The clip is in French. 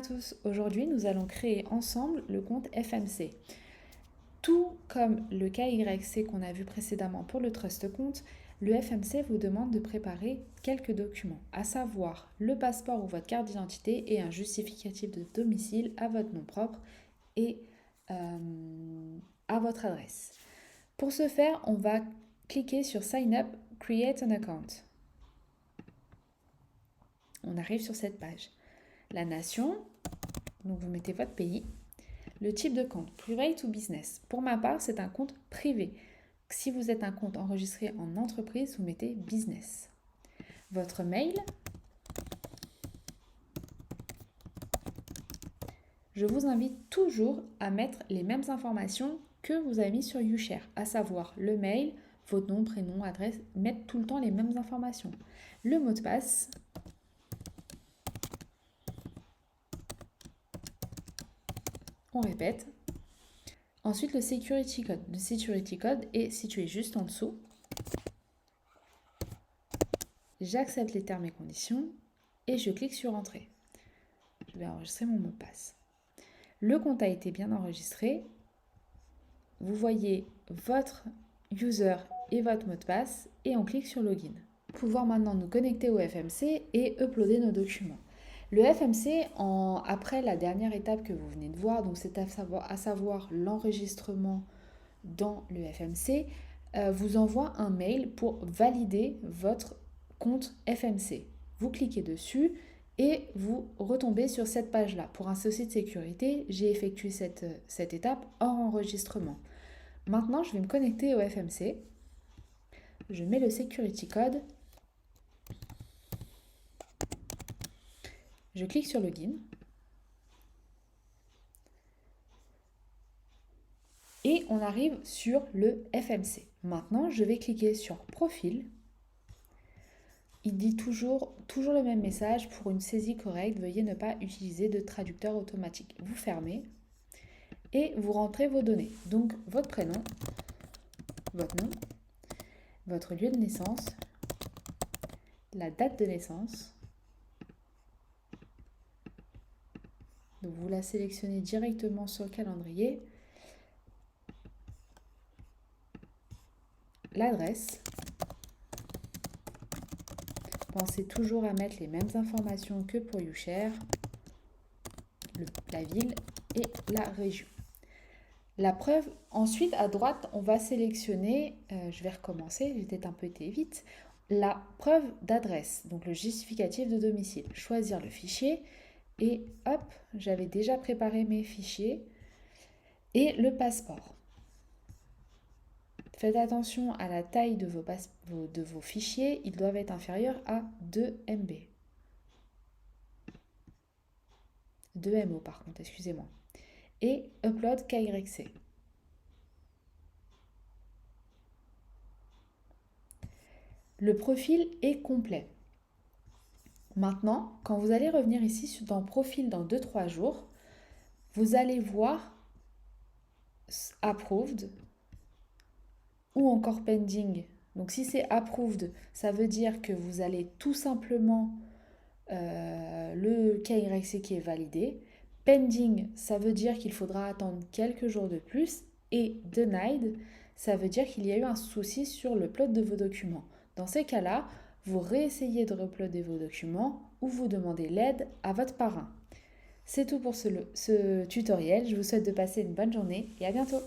à tous, aujourd'hui nous allons créer ensemble le compte FMC. Tout comme le KYC qu'on a vu précédemment pour le Trust Compte, le FMC vous demande de préparer quelques documents, à savoir le passeport ou votre carte d'identité et un justificatif de domicile à votre nom propre et à votre adresse. Pour ce faire, on va cliquer sur Sign Up, Create an Account. On arrive sur cette page. La nation, donc vous mettez votre pays. Le type de compte, private ou business. Pour ma part, c'est un compte privé. Si vous êtes un compte enregistré en entreprise, vous mettez business. Votre mail. Je vous invite toujours à mettre les mêmes informations que vous avez mis sur YouShare, à savoir le mail, votre nom, prénom, adresse, mettre tout le temps les mêmes informations. Le mot de passe. On répète. Ensuite, le security code. Le security code est situé juste en dessous. J'accepte les termes et conditions et je clique sur Entrée. Je vais enregistrer mon mot de passe. Le compte a été bien enregistré. Vous voyez votre user et votre mot de passe et on clique sur Login. Pouvoir maintenant nous connecter au FMC et uploader nos documents. Le FMC, après la dernière étape que vous venez de voir, donc c'est à savoir l'enregistrement dans le FMC, vous envoie un mail pour valider votre compte FMC. Vous cliquez dessus et vous retombez sur cette page-là. Pour un souci de sécurité, j'ai effectué cette étape hors enregistrement. Maintenant, je vais me connecter au FMC. Je mets le security code. Je clique sur Login. Et on arrive sur le FMC. Maintenant, je vais cliquer sur Profil. Il dit toujours le même message. Pour une saisie correcte, veuillez ne pas utiliser de traducteur automatique. Vous fermez et vous rentrez vos données. Donc, votre prénom, votre nom, votre lieu de naissance, la date de naissance. Donc, vous la sélectionnez directement sur le calendrier. L'adresse. Pensez toujours à mettre les mêmes informations que pour YouShare, la ville et la région. La preuve, ensuite à droite, on va sélectionner, je vais recommencer, j'ai peut-être un peu été vite, la preuve d'adresse, donc le justificatif de domicile. Choisir le fichier et hop, j'avais déjà préparé mes fichiers et le passeport. Faites attention à la taille de vos fichiers, ils doivent être inférieurs à 2 MB. 2 MO par contre, excusez-moi. Et Upload KYC. Le profil est complet. Maintenant, quand vous allez revenir ici dans Profil dans 2-3 jours, vous allez voir Approved ou encore Pending. Donc si c'est Approved, ça veut dire que vous allez tout simplement le KYC qui est validé. Pending, ça veut dire qu'il faudra attendre quelques jours de plus. Et Denied, ça veut dire qu'il y a eu un souci sur l'upload de vos documents. Dans ces cas-là, vous réessayez de uploader vos documents ou vous demandez l'aide à votre parrain. C'est tout pour ce tutoriel. Je vous souhaite de passer une bonne journée et à bientôt.